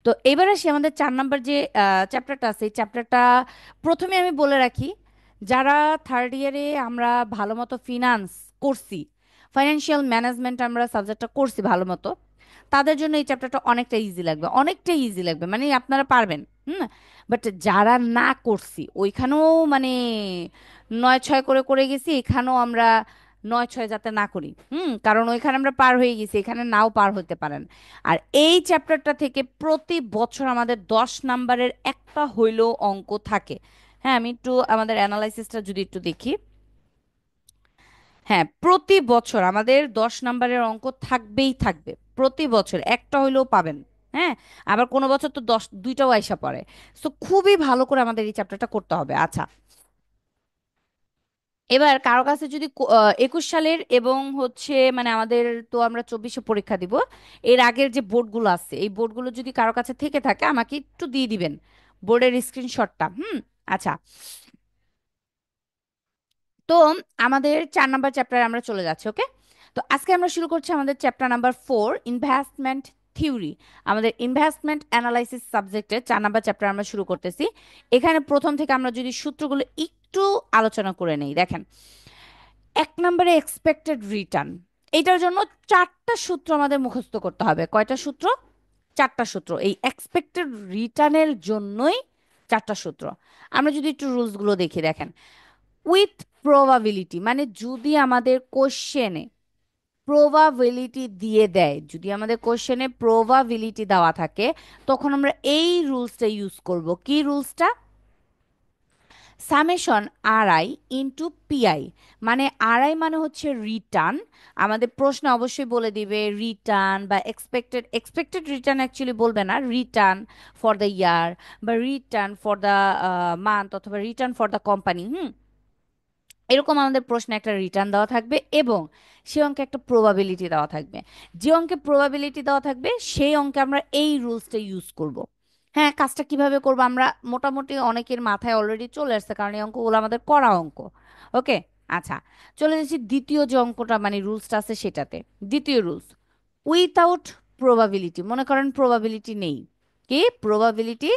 তো এবার আসি আমাদের 4 নাম্বার যে চ্যাপ্টারটা আছে, এই চ্যাপ্টারটা প্রথমে আমি বলে রাখি, যারা থার্ড ইয়ারে আমরা ভালো মতো ফিনান্স করছি, ফাইন্যান্সিয়াল ম্যানেজমেন্ট আমরা সাবজেক্টটা করছি ভালো মতো, তাদের জন্য এই চ্যাপ্টারটা অনেকটা ইজি লাগবে, অনেকটা ইজি লাগবে, মানে আপনারা পারবেন। হুম। বাট যারা না করছি ওইখানেও মানে 9-6 করে করে গেছি, এখানেও আমরা 9-6 যাতে না করি। কারণ ওইখানে আমরা পার হয়ে গেছি, এখানে নাও পার হতে পারেন। আর এই চ্যাপ্টারটা থেকে প্রতি বছর আমাদের 10 নাম্বারের একটা হইলেও অঙ্ক থাকে। হ্যাঁ, আমি একটু আমাদের অ্যানালাইসিসটা যদি একটু দেখি। হ্যাঁ, প্রতি বছর আমাদের 10 নাম্বারের অঙ্ক থাকবেই থাকবে, প্রতি বছর একটা হইলেও পাবেন। হ্যাঁ, আবার কোনো বছর তো 2টাও আইসা পড়ে। তো খুবই ভালো করে আমাদের এই চ্যাপ্টারটা করতে হবে। আচ্ছা, এবার কারো কাছে যদি 21 সালের এবং হচ্ছে মানে আমাদের, তো আমরা 24-এ পরীক্ষা দিব, এর আগের যে বোর্ডগুলো আছে এই বোর্ডগুলো যদি কারো কাছে থেকে থাকে আমাকে একটু দিয়ে দিবেন বোর্ডের স্ক্রিনশটটা। আচ্ছা, তো আমাদের 4 নাম্বার চ্যাপ্টারে আমরা চলে যাচ্ছি। ওকে, তো আজকে আমরা শুরু করছি আমাদের চ্যাপ্টার নাম্বার 4, ইনভেস্টমেন্ট থিওরি। আমাদের ইনভেস্টমেন্ট অ্যানালাইসিস সাবজেক্টের 4 নাম্বার চ্যাপ্টার আমরা শুরু করতেছি। এখানে প্রথম থেকে আমরা যদি সূত্রগুলো একটু আলোচনা করে নেই, দেখেন। 1 নম্বরে এক্সপেক্টেড রিটার্ন, এটার জন্য 4টা সূত্র আমাদের মুখস্থ করতে হবে। কয়টা সূত্র? 4টা সূত্র, এই এক্সপেক্টেড রিটার্নের জন্যই 4টা সূত্র। আমরা যদি একটু রুলসগুলো দেখি, দেখেন। উইথ প্রবাবিলিটি, মানে যদি আমাদের কোশ্চেনে প্রবাবিলিটি দিয়ে দেয়, যদি আমাদের কোশ্চেনে প্রবাবিলিটি দেওয়া থাকে, তখন আমরা এই রুলসটা ইউজ করব। কি রুলসটা? Summation R I into P I. মানে আর আই মানে হচ্ছে রিটার্ন। আমাদের প্রশ্ন অবশ্যই বলে দিবে রিটার্ন বা এক্সপেক্টেড, এক্সপেক্টেড রিটার্ন অ্যাকচুয়ালি বলবে না, রিটার্ন ফর দ্য ইয়ার বা রিটার্ন ফর দ্য মান্থ অথবা রিটার্ন ফর দ্য কোম্পানি। এরকম আমাদের প্রশ্নে একটা রিটার্ন দেওয়া থাকবে এবং সে অঙ্কে একটা প্রবাবিলিটি দেওয়া থাকবে। যে অঙ্কে প্রবাবিলিটি দেওয়া থাকবে সেই অঙ্কে আমরা এই রুলসটা ইউজ করব। হ্যাঁ, কাজটা কিভাবে করব আমরা মোটামুটি অনেকের মাথায় অলরেডি চলে আসছে, কারণ এই অঙ্কগুলো আমাদের করা অঙ্ক। ওকে, আচ্ছা, চলে যাচ্ছি দ্বিতীয় যে অঙ্কটা মানে রুলসটা আছে সেটাতে। দ্বিতীয় রুলস, উইথাউট প্রবাবিলিটি। মনে করেন প্রবাবিলিটি নেই, কি প্রবাবিলিটি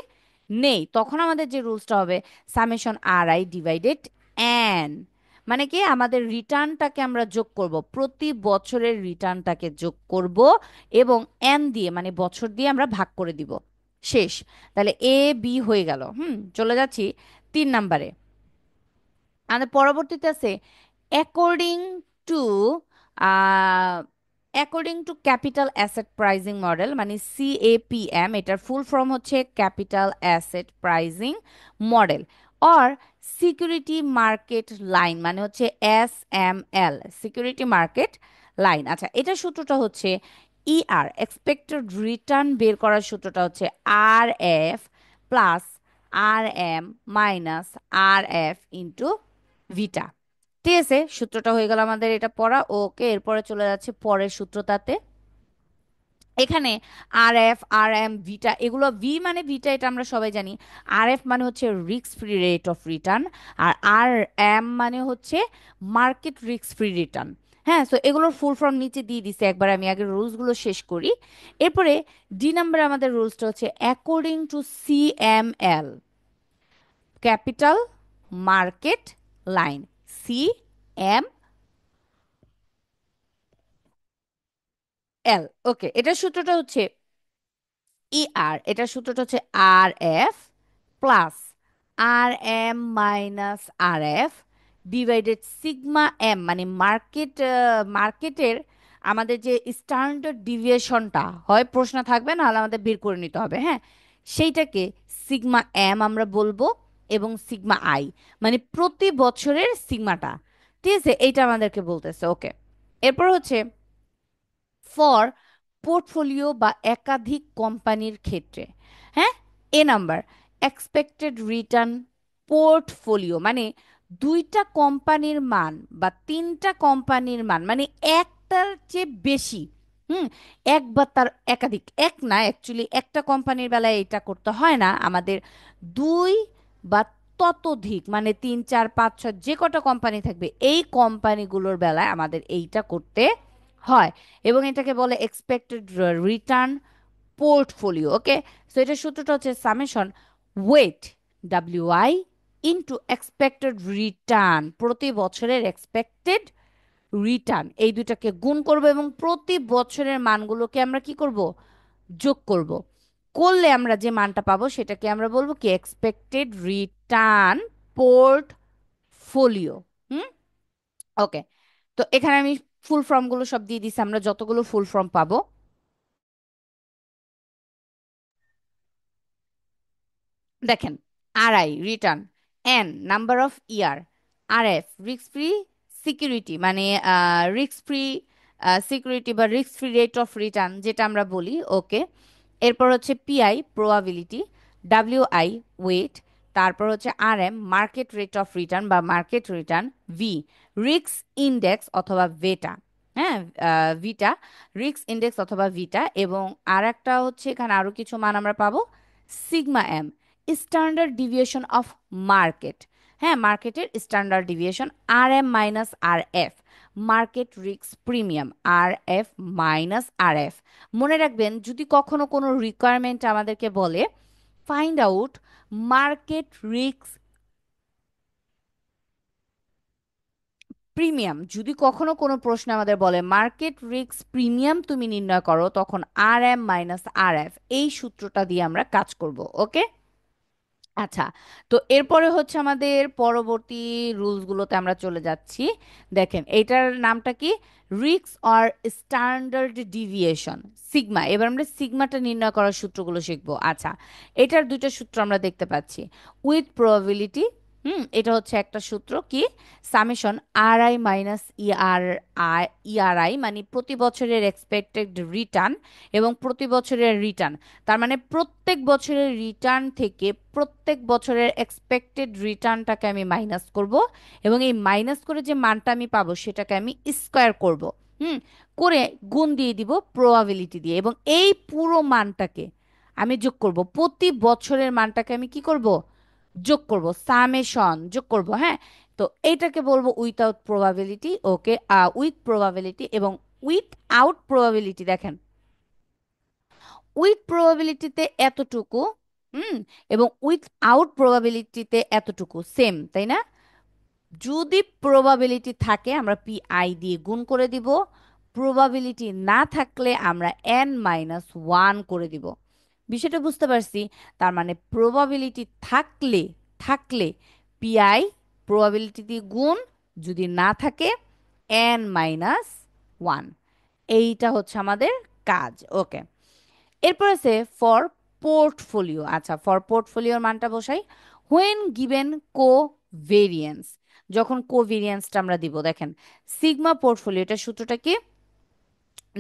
নেই, তখন আমাদের যে রুলসটা হবে summation R I divided N. মানে কি আমাদের রিটার্নটাকে আমরা যোগ করব, প্রতি বছরের রিটার্নটাকে যোগ করব এবং এন দিয়ে মানে বছর দিয়ে আমরা ভাগ করে দিব। শেষ। তাহলে এ বি হয়ে গেল। চলে যাচ্ছি 3 নাম্বারে। আমাদের পরবর্তীতে আছে according to according to capital asset pricing model, মানে সিএপিএম, এটার ফুল ফর্ম হচ্ছে capital asset pricing model, or security market line, মানে হচ্ছে SML, সিকিউরিটি মার্কেট লাইন। আচ্ছা, এটার সূত্রটা হচ্ছে ER, এক্সপেক্টেড রিটার্ন বের করার সূত্রটা হচ্ছে RF plus RM minus RF into beta. ঠিক আছে, সূত্রটা হয়ে গেল আমাদের এটা পড়া। ওকে, এরপরে চলে যাচ্ছে পরের সূত্রটাতে। এখানে আর এম ভিটা, এগুলো ভি মানে ভিটা, এটা আমরা সবাই জানি। এফ মানে হচ্ছে risk free rate of return, R M মানে হচ্ছে মার্কেট রিস্ক ফ্রি রিটার্ন। হ্যাঁ, তো এগুলোর ফুল ফর্ম নিচে দিয়ে দিছে, একবার আমি আগে রুলসগুলো শেষ করি। এরপরে ডি নাম্বারে আমাদের রুলসটা হচ্ছে according to CML, capital market line, CML। Okay, এটার সূত্রটা হচ্ছে এটার সূত্রটা হচ্ছে RF plus RM minus RF divided sigma M, মানে মার্কেটের আমাদের যে স্ট্যান্ডার্ড ডিভিয়েশনটা হয়, প্রশ্ন থাকবে না হলে আমাদের বের করে নিতে হবে। হ্যাঁ, সেইটাকে সিগমা এম আমরা বলবো এবং সিগমা আই মানে প্রতি বছরের সিগমাটা। ঠিক আছে, এইটা আমাদেরকে বলতেছে। ওকে, এরপর হচ্ছে ফর পোর্টফোলিও বা একাধিক কোম্পানির ক্ষেত্রে। হ্যাঁ, এ নাম্বার এক্সপেক্টেড রিটার্ন পোর্টফোলিও, মানে 2টা কোম্পানির মান বা 3টা কোম্পানির মান, মানে একটার চেয়ে বেশি। হুম এক বা তার একাধিক, এক না অ্যাকচুয়ালি একটা কোম্পানির বেলায় এটা করতে হয় না আমাদের, দুই বা ততোধিক, মানে 3, 4, 5, 6 যে কটা কোম্পানি থাকবে এই কোম্পানিগুলোর বেলায় আমাদের এইটা করতে হয়। এবং এটাকে বলে expected return portfolio. Okay, so এটার সূত্রটা হচ্ছে summation weight W I into expected return, প্রতি বছরের এক্সপেক্টেড রিটার্ন, এই দুটাকে গুণ করব এবং প্রতি বছরের মানগুলোকে আমরা কি করব, যোগ করব। করলে আমরা যে মানটা পাবো সেটাকে আমরা বলবো কি এক্সপেক্টেড রিটার্ন পোর্টফোলিও। হুম, ওকে। তো এখানে আমি ফুল ফর্মগুলো সব দিয়ে দিছি, আমরা যতগুলো ফুল ফর্ম পাবো। দেখেন, RI return, N number of year, R F risk free security মানে রিস্ক ফ্রি সিকিউরিটি বা risk free rate of return যেটা আমরা বলি। ওকে, এরপর হচ্ছে পিআই প্রবাবিলিটি, ডাব্লিউআই ওয়েট, তারপর হচ্ছে R M market rate of return বা market return, V risk index অথবা ভেটা, হ্যাঁ ভিটা রিস্ক ইন্ডেক্স অথবা ভিটা, এবং আর একটা হচ্ছে এখানে আরো কিছু মান আমরা পাবো, sigma M standard deviation of market, হ্যাঁ মার্কেটের standard deviation, R M minus R F market risk premium, R F minus R F. মনে রাখবেন যদি কখনো কোনো রিকোয়ারমেন্ট আমাদেরকে বলে find out market risk premium, যদি কখনো কোনো প্রশ্ন আমাদের বলে মার্কেট রিস্ক প্রিমিয়াম তুমি নির্ণয় করো, তখন আর এম মাইনাস আর এফ এই সূত্রটা দিয়ে আমরা কাজ করব। ওকে, আচ্ছা। তো এরপরে হচ্ছে আমাদের পরবর্তী রুলসগুলোতে আমরা চলে যাচ্ছি। দেখেন এইটার নামটা কি, risk or standard deviation, sigma. এবার আমরা সিগমাটা নির্ণয় করার সূত্রগুলো শিখবো। আচ্ছা, এটার দুইটা সূত্র আমরা দেখতে পাচ্ছি, উইথ প্রবাবিলিটি, এটা হচ্ছে একটা সূত্র কি, সামেশন আর আই মাইনাস ইআরআই মানে প্রতি বছরের এক্সপেক্টেড রিটার্ন এবং প্রতি বছরের রিটার্ন, তার মানে প্রত্যেক বছরের রিটার্ন থেকে প্রত্যেক বছরের এক্সপেক্টেড রিটার্নটাকে আমি মাইনাস করব এবং এই মাইনাস করে যে মানটা আমি পাবো সেটাকে আমি স্কোয়ার করব। হুম, করে গুণ দিয়ে দিব প্রবাবিলিটি দিয়ে, এবং এই পুরো মানটাকে আমি যোগ করব, প্রতি বছরের মানটাকে আমি কি করব, যোগ করব, সামেশন যোগ করব। হ্যাঁ, তো এইটাকে বলবো without probability. Okay, with probability এবং উইথ আউট প্রবাবিলিটি। দেখেন, উইথ প্রবাবিলিটিতে এতটুকু, হুম, এবং উইথ আউট প্রবাবিলিটিতে এতটুকু সেম, তাই না? যদি প্রবাবিলিটি থাকে আমরা পি আই দিয়ে গুণ করে দিব, প্রবাবিলিটি না থাকলে আমরা এন মাইনাস ওয়ান করে দিব। বিষয়টা বুঝতে পারছি? তার মানে প্রবাবিলিটি থাকলে থাকলে পিআই প্রবাবিলিটি দিয়ে গুণ, যদি না থাকে এন মাইনাস ওয়ান। এইটা হচ্ছে আমাদের কাজ। ওকে, এরপর আছে ফর পোর্টফোলিও। আচ্ছা, ফর পোর্টফোলিওর মানটা বসাই, হোয়েন গিভেন কো ভেরিয়েন্স, যখন কো ভেরিয়েন্সটা আমরা দিব। দেখেন, সিগমা পোর্টফোলিও এটার সূত্রটা কি,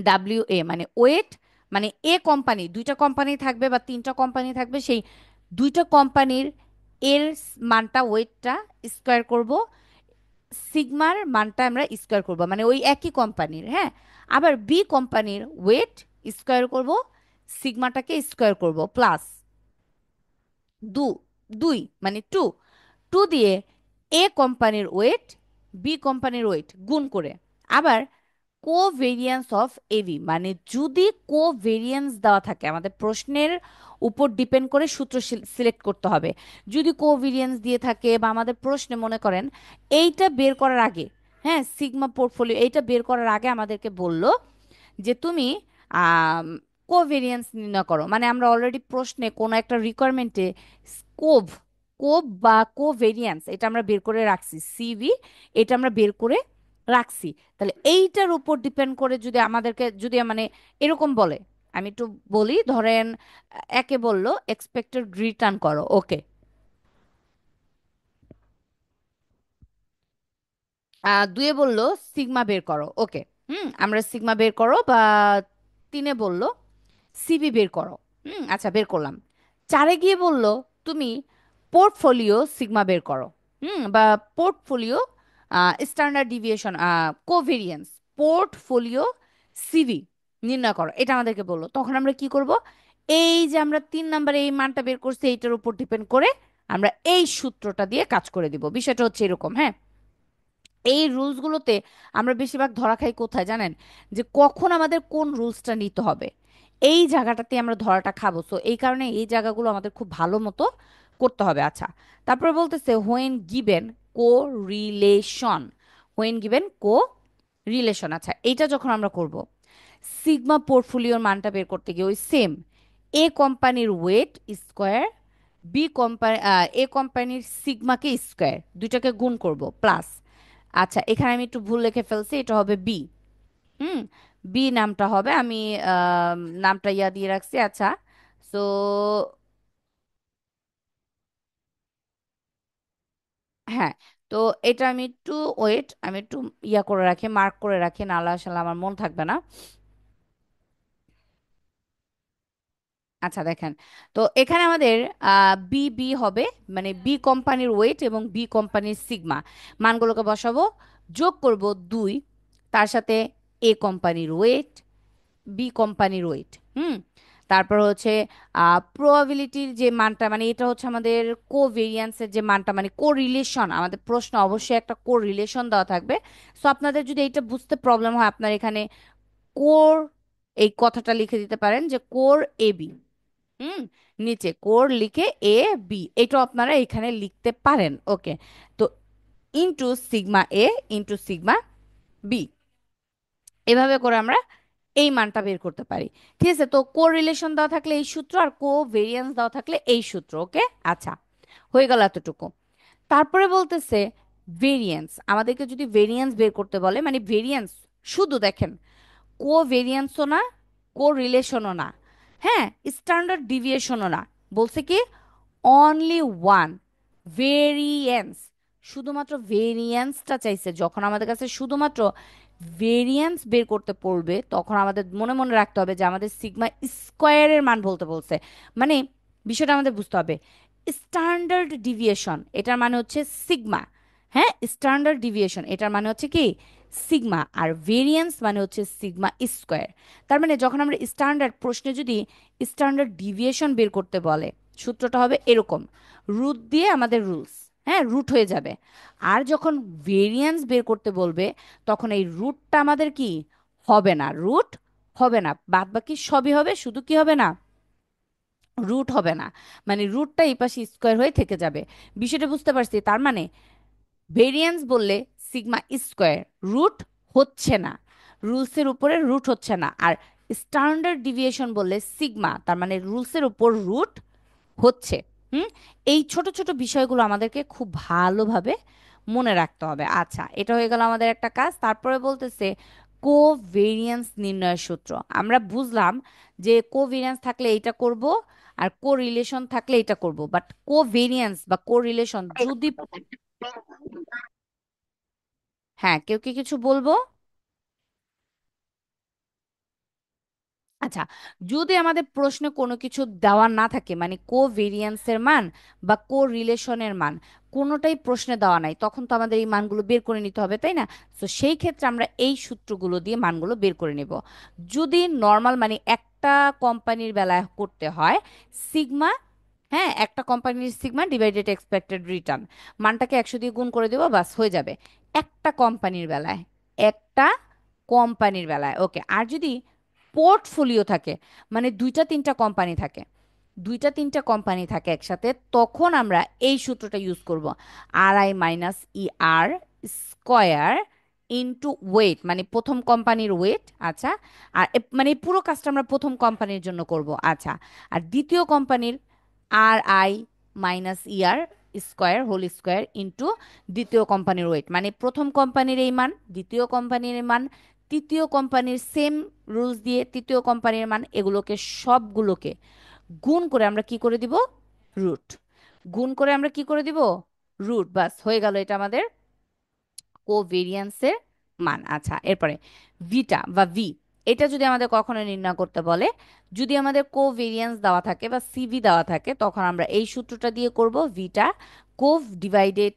ডাব্লিউ এ মানে ওয়েট, মানে এ কোম্পানি, দুইটা কোম্পানি থাকবে বা তিনটা কোম্পানি থাকবে, সেই দুইটা কোম্পানির এর মানটা ওয়েটটা স্কোয়ার করব, সিগমার মানটা আমরা স্কোয়ার করব, মানে ওই একই কোম্পানির। হ্যাঁ, আবার বি কোম্পানির ওয়েট স্কোয়ার করব, সিগমাটাকে স্কোয়ার করব, প্লাস দু দুই মানে টু, টু দিয়ে এ কোম্পানির ওয়েট বি কোম্পানির ওয়েট গুণ করে, আবার কোভেরিয়েন্স অফ এবি মানে যদি কোভেরিয়েন্স দেওয়া থাকে, আমাদের প্রশ্নের উপর ডিপেন্ড করে সূত্র সিলেক্ট করতে হবে। যদি কোভেরিয়েন্স দিয়ে থাকে বা আমাদের প্রশ্নে মনে করেন এইটা বের করার আগে, হ্যাঁ সিগমা পোর্টফোলিও এইটা বের করার আগে আমাদেরকে বলল যে তুমি কোভেরিয়েন্স নির্ণয় করো, মানে আমরা অলরেডি প্রশ্নে কোনো একটা রিকোয়ারমেন্টে কোভ কোভ বা কোভেরিয়েন্স এটা আমরা বের করে রাখছি, সিভি এটা আমরা বের করে রাখছি। তাহলে এইটার উপর ডিপেন্ড করে যদি আমাদেরকে যদি মানে এরকম বলে, আমি একটু বলি, ধরেন একে বললো এক্সপেক্টেড রিটার্ন করো। ওকে, দুয়ে বললো সিগমা বের করো। ওকে, আমরা সিগমা বের করো, বা তিনে বললো সিবি বের করো। আচ্ছা, বের করলাম। চারে গিয়ে বললো তুমি পোর্টফোলিও সিগমা বের করো, বা portfolio standard deviation covariance portfolio CV নির্ণয় করো, এটা আমাদেরকে বললো। তখন আমরা কি করব, এই যে আমরা 3 নম্বরে এই মানটা বের করছি এইটার উপর ডিপেন্ড করে আমরা এই সূত্রটা দিয়ে কাজ করে দিব। বিষয়টা হচ্ছে এরকম। হ্যাঁ, এই রুলসগুলোতে আমরা বেশিরভাগ ধরা খাই কোথায় জানেন, যে কখন আমাদের কোন রুলসটা নিতে হবে। এই জায়গাটাতে আমরা ধরাটা খাবো, সো এই কারণে এই জায়গাগুলো আমাদের খুব ভালো মতো করতে হবে। আচ্ছা, তারপরে বলতেছে when given co relation, when given co relation. আচ্ছা, এইটা যখন আমরা করব, সিগমা পোর্টফোলিওর মানটা বের করতে গিয়ে ওই সেম এ কোম্পানির ওয়েট স্কোয়ার বি কোম্পানি, এ কোম্পানির সিগমাকে স্কোয়ার, দুইটাকে গুণ করব প্লাস। আচ্ছা, এখানে আমি একটু ভুল লিখে ফেলছি, এটা হবে বি। হুম, বি নামটা হবে, আমি নামটা ইয়া দিয়ে রাখছি। আচ্ছা, সো হ্যাঁ, তো এটা আমি একটু ওয়েট, আমি একটু ইয়া করে রাখি, মার্ক করে রাখি, নাহলে আসলে আমার মন থাকবে না। আচ্ছা দেখেন, তো এখানে আমাদের বি বি হবে, মানে বি কোম্পানির ওয়েট এবং বি কোম্পানির সিগমা মানগুলোকে বসাবো, যোগ করব 2, তার সাথে এ কোম্পানির ওয়েট, বি কোম্পানির ওয়েট। হুম, তারপর হচ্ছে প্রবাবিলিটির যে মানটা, মানে এটা হচ্ছে আমাদের কোভেরিয়েন্সের যে মানটা, মানে কো রিলেশন, আমাদের প্রশ্ন অবশ্যই একটা কো রিলেশন দেওয়া থাকবে। সো আপনাদের যদি এটা বুঝতে প্রবলেম হয়, আপনার এখানে কোর, এই কথাটা লিখে দিতে পারেন যে কোর এ বি। হুম, নিচে কোর লিখে এ বি, এটাও আপনারা এখানে লিখতে পারেন। ওকে, তো into sigma A into sigma B, এভাবে করে আমরা এই মানটা বের করতে পারি। ঠিক আছে, তো কো রিলেশন দেওয়া থাকলে এই সূত্র, আর কো ভেরিয়েন্স দেওয়া থাকলে এই সূত্র। ওকে, আচ্ছা, হয়ে গেল এতটুকু। তারপরে বলতেছে ভেরিয়েন্স, আমাদেরকে যদি ভেরিয়েন্স বের করতে বলে, মানে ভেরিয়েন্স শুধু দেখেন, কো ভেরিয়েন্সও না, কো রিলেশনও না, হ্যাঁ, স্ট্যান্ডার্ড ডিভিয়েশনও না, বলছে কি অনলি ওয়ান ভেরিয়েন্স, শুধুমাত্র ভেরিয়েন্সটা চাইছে। যখন আমাদের কাছে শুধুমাত্র ভেরিয়েন্স বের করতে পড়বে, তখন আমাদের মনে মনে রাখতে হবে যে আমাদের সিগমা স্কোয়ারের মান বলতে বলছে। মানে বিষয়টা আমাদের বুঝতে হবে, স্ট্যান্ডার্ড ডিভিয়েশন এটার মানে হচ্ছে সিগমা। হ্যাঁ, স্ট্যান্ডার্ড ডিভিয়েশন এটার মানে হচ্ছে কি সিগমা, আর ভেরিয়েন্স মানে হচ্ছে সিগমা স্কোয়ার। তার মানে যখন আমরা স্ট্যান্ডার্ড প্রশ্নে যদি স্ট্যান্ডার্ড ডিভিয়েশন বের করতে বলে, সূত্রটা হবে এরকম, রুট দিয়ে আমাদের রুলস, হ্যাঁ, রুট হয়ে যাবে। আর যখন ভেরিয়েন্স বের করতে বলবে, তখন এই রুটটা আমাদের কি হবে না, রুট হবে না, বাদ বাকি সবই হবে, শুধু কি হবে না, রুট হবে না। মানে রুটটা এই পাশে স্কোয়ার হয়ে থেকে যাবে। বিষয়টা বুঝতে পারছি? তার মানে ভেরিয়েন্স বললে সিগমা স্কোয়ার রুট হচ্ছে না, রুলসের উপরে রুট হচ্ছে না। আর স্ট্যান্ডার্ড ডিভিয়েশন বললে সিগমা, তার মানে রুলসের উপর রুট হচ্ছে। হুম, এই ছোট ছোট বিষয়গুলো আমাদেরকে খুব ভালোভাবে মনে রাখতে হবে। আচ্ছা, এটা হয়ে গেল আমাদের একটা কাজ। তারপরে বলতেছে কোভেরিয়েন্স নির্ণয়ের সূত্র। আমরা বুঝলাম যে কোভেরিয়েন্স থাকলে এইটা করব, আর কো রিলেশন থাকলে এটা করব, বাট কোভেরিয়েন্স বা কো রিলেশন যদি, হ্যাঁ, কেউ কি কিছু বলবো? আচ্ছা, যদি আমাদের প্রশ্নে কোনো কিছু দেওয়া না থাকে, মানে কোভেরিয়েন্সের মান বা কো রিলেশনের মান কোনোটাই প্রশ্নে দেওয়া নাই, তখন তো আমাদের এই মানগুলো বের করে নিতে হবে, তাই না? তো সেই ক্ষেত্রে আমরা এই সূত্রগুলো দিয়ে মানগুলো বের করে নেব। যদি নর্মাল, মানে একটা কোম্পানির বেলায় করতে হয়, সিগমা, হ্যাঁ, একটা কোম্পানির সিগমা ডিভাইডেড এক্সপেক্টেড রিটার্ন, মানটাকে 100 দিয়ে গুণ করে দেবো, বাস হয়ে যাবে। একটা কোম্পানির বেলায়, একটা কোম্পানির বেলায়। ওকে, আর যদি পোর্টফোলিও থাকে, মানে দুইটা তিনটা কোম্পানি থাকে, দুইটা তিনটা কোম্পানি থাকে একসাথে, তখন আমরা এই সূত্রটা ইউজ করব, R I minus E R square into weight, মানে প্রথম কোম্পানির ওয়েট। আচ্ছা, আর মানে এই পুরো কাজটা আমরা প্রথম কোম্পানির জন্য করব। আচ্ছা, আর দ্বিতীয় কোম্পানির R I minus E R square whole square into দ্বিতীয় কোম্পানির ওয়েট, মানে প্রথম কোম্পানির এই মান, দ্বিতীয় কোম্পানির এই মান, তৃতীয় কোম্পানির সেম রুলস দিয়ে তৃতীয় কোম্পানির মান, এগুলোকে সবগুলোকে গুণ করে আমরা কি করে দিব, রুট। গুণ করে আমরা কি করে দিব, রুট, বাস হয়ে গেল এটা আমাদের কোভেরিয়েন্সের মান। আচ্ছা, এরপরে ভিটা বা ভি, এটা যদি আমাদের কখনো নির্ণয় করতে বলে, যদি আমাদের কোভেরিয়েন্স দেওয়া থাকে বা সিভি দেওয়া থাকে, তখন আমরা এই সূত্রটা দিয়ে করব, ভিটা কোভ ডিভাইডেড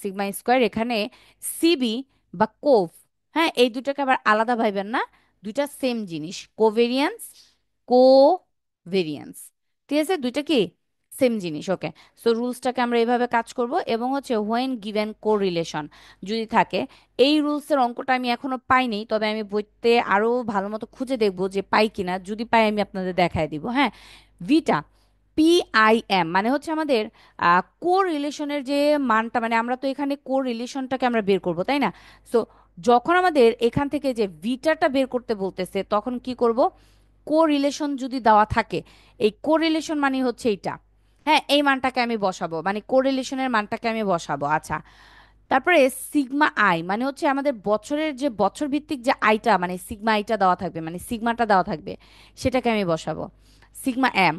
সিগমা স্কোয়ার। এখানে সিবি বা কোভ, হ্যাঁ, এই দুটাকে আবার আলাদা ভাইবেন না, দুইটা সেম জিনিস, কোভেরিয়েন্স, কোভেরিয়েন্স। ঠিক আছে, দুইটা কি সেম জিনিস, ওকে। সো রুলসটাকে আমরা এইভাবে কাজ করব, এবং হচ্ছে হোয়েন গিভেন কোরিলেশন যদি থাকে, এই রুলসের অঙ্কটা আমি এখনো পাইনি, তবে আমি বইতে আরো ভালো মতো খুঁজে দেখবো যে পাই কিনা, যদি পাই আমি আপনাদের দেখায় দিব, হ্যাঁ। ভিটা, PIM মানে হচ্ছে আমাদের কো রিলেশনের যে মানটা, মানে আমরা তো এখানে কো রিলেশনটাকে আমরা বের করব, তাই না? সো যখন আমাদের এখান থেকে যে ভিটাটা বের করতে বলতেছে, তখন কি করব? কো রিলেশন যদি দেওয়া থাকে, এই কো রিলেশন মানে হচ্ছে এইটা, হ্যাঁ, এই মানটাকে আমি বসাবো, মানে কো রিলেশনের মানটাকে আমি বসাবো, আচ্ছা। তারপরে সিগমা আই মানে হচ্ছে আমাদের বছরের যে বছর ভিত্তিক যে আইটা, মানে সিগমা আইটা দেওয়া থাকবে, মানে সিগমাটা দেওয়া থাকবে, সেটাকে আমি বসাবো। সিগমা এম,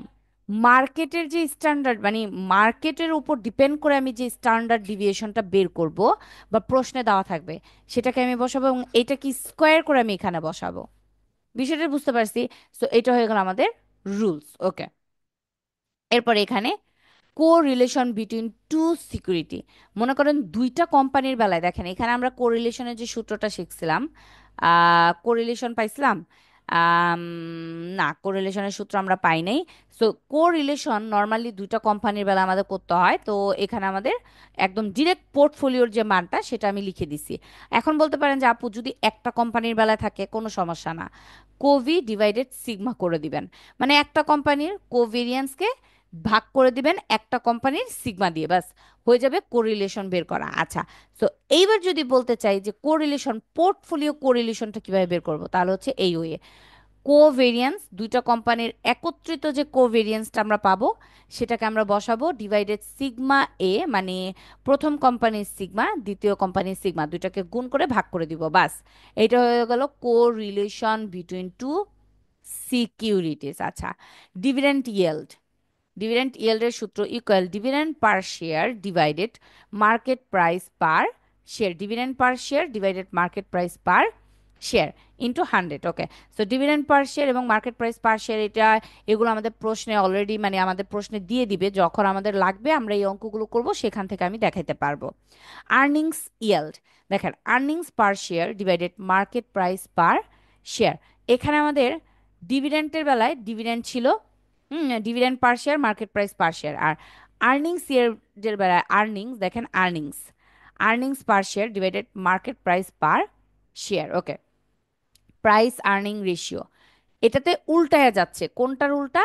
মার্কেটের যে স্ট্যান্ডার্ড, মানে মার্কেটের উপর ডিপেন্ড করে আমি যে স্ট্যান্ডার্ড ডিভিয়েশনটা বের করব বা প্রশ্নে দেওয়া থাকবে, সেটাকে আমি বসাবো, এবং এটা কি স্কোয়ার করে আমি এখানে বসাবো। বিষয়টা বুঝতে পারছি। সো এটা হয়ে গেল আমাদের রুলস, ওকে। এরপর এখানে কোরিলেশন বিটুইন টু সিকিউরিটি, মনে করেন দুইটা কোম্পানির বেলায়, দেখেন এখানে আমরা কোরিলেশনের যে সূত্রটা শিখছিলাম, কোরিলেশন পাইছিলাম। না, কোরিলেশনের সূত্র আমরা পাই নাই। সো কোরিলেশন নর্মালি দুইটা কোম্পানির বেলা আমাদের করতে হয়, তো এখানে আমাদের একদম ডিরেক্ট পোর্টফোলিওর যে মানটা সেটা আমি লিখে দিছি। এখন বলতে পারেন যে আপু যদি একটা কোম্পানির বেলায় থাকে কোনো সমস্যা না, কোভি ডিভাইডেড সিগমা করে দিবেন, মানে একটা কোম্পানির কোভেরিয়েন্সকে ভাগ করে দিবেন একটা কোম্পানির সিগমা দিয়ে, বাস হয়ে যাবে কোরিলেশন বের করা, আচ্ছা। তো এইবার যদি বলতে চাই যে কোরিলেশন, পোর্টফোলিও কোরিলেশনটা কিভাবে বের করব, তাহলে হচ্ছে এই ওয়ে, কোভেরিয়েন্স দুইটা কোম্পানির একত্রিত যে কোভেরিয়েন্সটা আমরা পাবো, সেটাকে আমরা বসাবো ডিভাইডেড সিগমা এ, মানে প্রথম কোম্পানির সিগমা দ্বিতীয় কোম্পানির সিগমা, দুইটাকে গুণ করে ভাগ করে দিব, বাস। এটা হয়ে গেল কোরিলেশন বিটুইন টু সিকিউরিটিজ, আচ্ছা। ডিভিডেন্ড ইয়েল্ড, ডিভিডেন্ড ইয়েল্ডের সূত্র equal dividend per share divided market price per share, dividend per share divided market price per share into 100, ওকে। সো ডিভিডেন্ড পার শেয়ার এবং মার্কেট প্রাইস পার শেয়ার, এটা এগুলো আমাদের প্রশ্নে already, মানে আমাদের প্রশ্নে দিয়ে দিবে, যখন আমাদের লাগবে আমরা এই অঙ্কগুলো করব, সেখান থেকে আমি দেখাইতে পারবো। আর্নিংস ইয়েল্ড, দেখেন earnings per share divided market price per share, এখানে আমাদের ডিভিডেন্টের বেলায় ডিভিডেন্ড ছিল, dividend per share market price per share, আর আর্নিংস এর বেলায় আর্নিংস, দেখেন earnings, earnings per share divided market price per share, okay. Price earning ratio, এটাতে উল্টায়া যাচ্ছে, কোনটার উল্টা?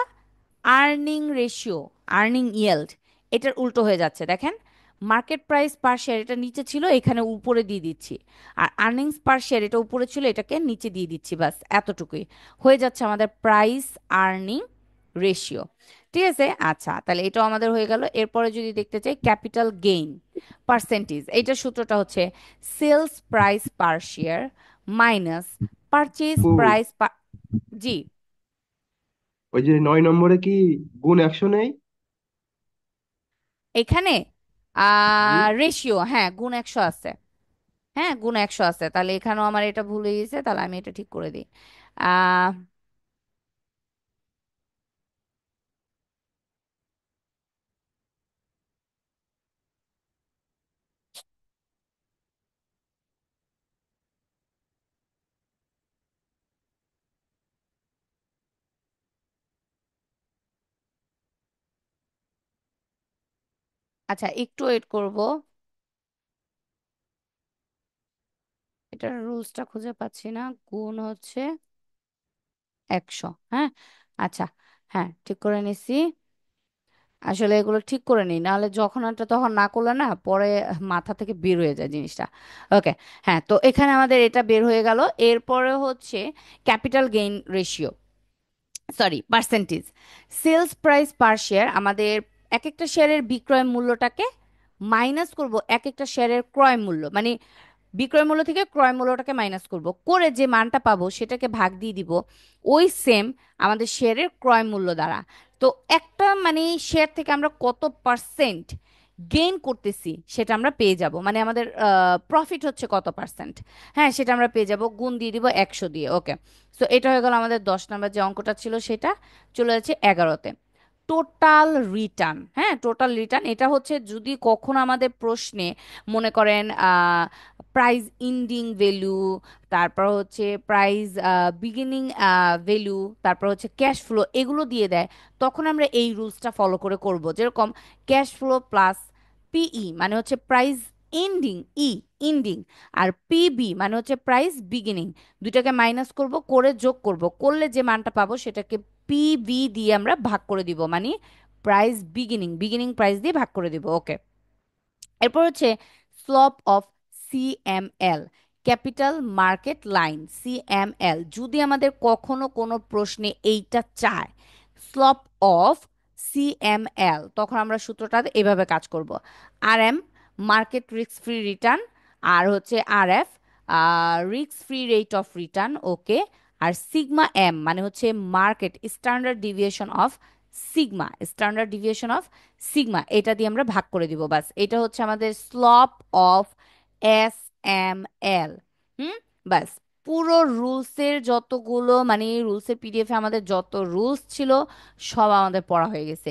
আর্নিং রেশিও, আর্নিং ইয়েল্ড, এটার উল্টো হয়ে যাচ্ছে, দেখেন মার্কেট প্রাইস পার শেয়ার এটা নিচে ছিল, এখানে উপরে দিয়ে দিচ্ছি, আর আর্নিংস পার শেয়ার এটা উপরে ছিল, এটাকে নিচে দিয়ে দিচ্ছি, বাস এতটুকুই হয়ে যাচ্ছে আমাদের প্রাইস আর্নিং রেশিও। ঠিক আছে, আচ্ছা, তাহলে এটাও আমাদের হয়ে গেল। এরপরে যদি দেখতে চাই ক্যাপিটাল গেইন পার্সেন্টেজ, এইটার সূত্রটা হচ্ছে sales price per share minus purchase আপু, প্রাইস, জি। ওই যে 9 নম্বরে কি গুণ 100 নেই? এখানে হুম। রেশিও, হ্যাঁ গুণ 100 আছে, হ্যাঁ গুণ 100 আছে, তাহলে এখানেও আমার এটা ভুল হয়ে গেছে, তাহলে আমি এটা ঠিক করে দিই। আহ আচ্ছা, একটু ওয়েট করব, এটার রুলসটা খুঁজে পাচ্ছি না। গুণ হচ্ছে 100, হ্যাঁ, আচ্ছা, হ্যাঁ ঠিক করে নিছি। আসলে এগুলো ঠিক করে নিই, নাহলে যখন একটা তখন না করলে না পরে মাথা থেকে বের হয়ে যায় জিনিসটা, ওকে। হ্যাঁ, তো এখানে আমাদের এটা বের হয়ে গেল। এরপরে হচ্ছে capital gain ratio, sorry percentage, sales price per share, আমাদের এক একটা শেয়ারের বিক্রয় মূল্যটাকে মাইনাস করব এক একটা শেয়ারের ক্রয় মূল্য, মানে বিক্রয় মূল্য থেকে ক্রয় মূল্যটাকে মাইনাস করব, করে যে মানটা পাবো সেটাকে ভাগ দিয়ে দিব ওই সেম আমাদের শেয়ারের ক্রয় মূল্য দ্বারা। তো একটা মানে শেয়ার থেকে আমরা কত পার্সেন্ট গেইন করতেছি সেটা আমরা পেয়ে যাব, মানে আমাদের প্রফিট হচ্ছে কত পার্সেন্ট, হ্যাঁ সেটা আমরা পেয়ে যাব, গুণ দিয়ে দিব 100 দিয়ে, ওকে। সো এটা হয়ে গেল আমাদের 10 নম্বর যে অঙ্কটা ছিল, সেটা চলে যাচ্ছে 11তে। Total return. হ্যাঁ, টোটাল রিটার্ন এটা হচ্ছে যদি কখনো আমাদের প্রশ্নে মনে করেন প্রাইস ইন্ডিং ভ্যালু, তারপর হচ্ছে প্রাইস বিগিনিং ভ্যালু, তারপর হচ্ছে ক্যাশ ফ্লো এগুলো দিয়ে দেয়, তখন আমরা এই রুলসটা ফলো করে করব। যেরকম ক্যাশ ফ্লো প্লাস পিই মানে হচ্ছে প্রাইস এন্ডিং, ই ইন্ডিং, আর পিবি মানে হচ্ছে প্রাইস বিগিনিং, দুইটাকে মাইনাস করব, করে যোগ করব, করলে যে মানটা পাবো সেটাকে পিবি দিয়ে আমরা ভাগ করে দিব, মানে প্রাইস বিগিনিং, বিগিনিং প্রাইস দিয়ে ভাগ করে দিব। ওকে, এরপর হচ্ছে slope of CML, capital market line CML, যদি আমাদের কখনো কোনো প্রশ্নে এইটা চায় স্লপ অফ সিএমএল, তখন আমরা সূত্রটা এভাবে কাজ করব। R M market risk free return, আর হচ্ছে R F risk free rate of return. Okay, আর সিগমা এম মানে হচ্ছে market standard deviation of sigma, standard deviation of sigma, এটা দিয়ে আমরা ভাগ করে দিব। বাস এটা হচ্ছে আমাদের slope of S M L. হুম, বাস পুরো রুলসের যতগুলো মানে রুলসের পিডিএফে আমাদের যত রুলস ছিল সব আমাদের পড়া হয়ে গেছে।